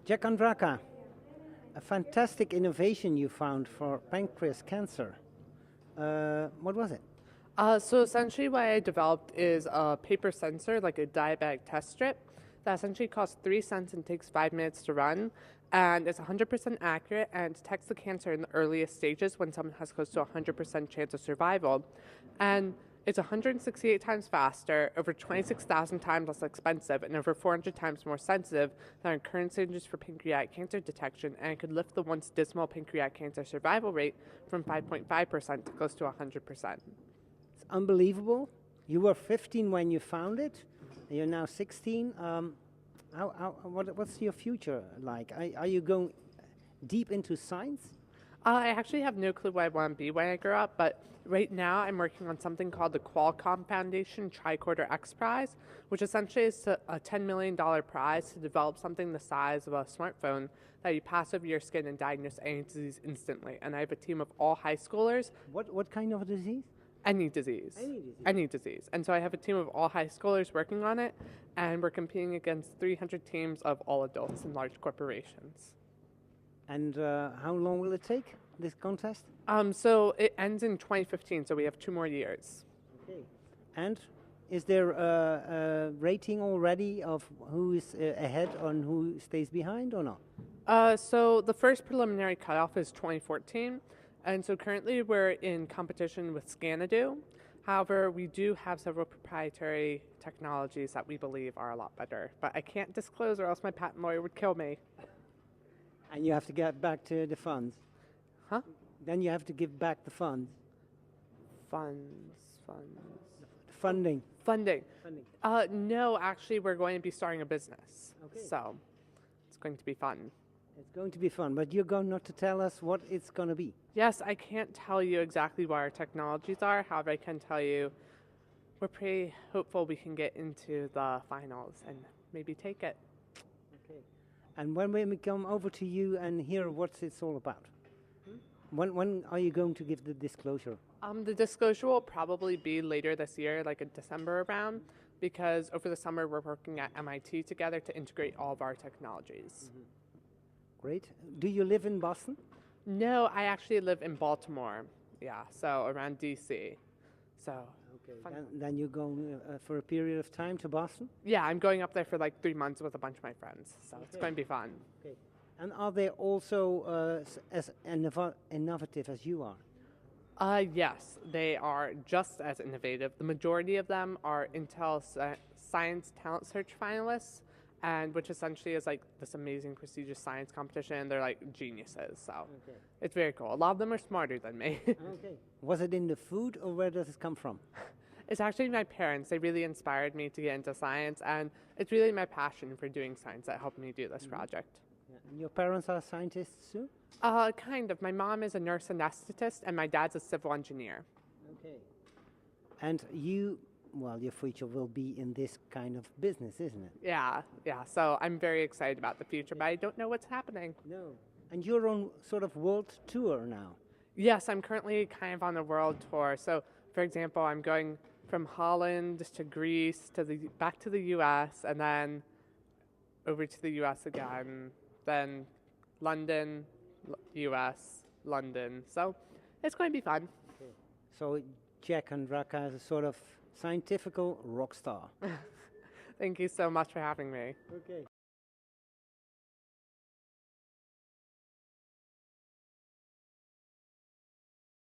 Jack Andraka, a fantastic innovation you found for pancreas cancer. What was it? So essentially what I developed is a paper sensor, like a diabetic test strip, that essentially costs 3 cents and takes 5 minutes to run. And it's 100% accurate and detects the cancer in the earliest stages when someone has close to 100% chance of survival. And it's 168 times faster, over 26,000 times less expensive, and over 400 times more sensitive than our current stages for pancreatic cancer detection, and it could lift the once dismal pancreatic cancer survival rate from 5.5% to close to 100%. It's unbelievable. You were 15 when you found it. You're now 16. What's your future like? Are you going deep into science? I actually have no clue what I want to be when I grow up, but right now I'm working on something called the Qualcomm Foundation Tricorder X Prize, which essentially is a $10 million prize to develop something the size of a smartphone that you pass over your skin and diagnose any disease instantly. And I have a team of all high schoolers. What kind of disease? Any disease. Any disease. And so I have a team of all high schoolers working on it, and we're competing against 300 teams of all adults in large corporations. And how long will it take, this contest? So it ends in 2015, so we have 2 more years. Okay. And is there a rating already of who is ahead and who stays behind or not? So the first preliminary cutoff is 2014, and so currently we're in competition with Scanadu. However, we do have several proprietary technologies that we believe are a lot better, but I can't disclose or else my patent lawyer would kill me. And you have to get back to the funds. Huh? Then you have to give back the funds. Funding. Funding. No, actually, we're going to be starting a business. Okay. So it's going to be fun. It's going to be fun, but you're going not to tell us what it's going to be. Yes, I can't tell you exactly what our technologies are. However, I can tell you we're pretty hopeful we can get into the finals and maybe take it. Okay. And when we come over to you and hear what it's all about? When are you going to give the disclosure? The disclosure will probably be later this year, like in December around, because over the summer we're working at MIT together to integrate all of our technologies. Mm-hmm. Great. Do you live in Boston? No, I actually live in Baltimore. Yeah, so around DC. So. Okay. Then you're going for a period of time to Boston? Yeah, I'm going up there for like 3 months with a bunch of my friends, so it's going to be fun. Okay. And are they also as innovative as you are? Yes, they are just as innovative. The majority of them are Intel Science Talent Search finalists, and which essentially is like this amazing prestigious science competition. They're like geniuses, so It's very cool. A lot of them are smarter than me. Okay. Was it in the food, or where does it come from? It's actually my parents. They really inspired me to get into science, and it's really my passion for doing science that helped me do this project. Yeah. And your parents are scientists too? Kind of. My mom is a nurse anesthetist, and my dad's a civil engineer. Okay. And you, well, your future will be in this kind of business, isn't it? Yeah. So I'm very excited about the future, but I don't know what's happening. No. And you're on sort of world tour now. Yes, I'm currently kind of on a world tour. So, for example, I'm going from Holland to Greece to back to the U.S. and then over to the U.S. again, then London, U.S., London. So it's going to be fun. Okay. So Jack Andraka is a sort of scientific rock star. Thank you so much for having me. Okay.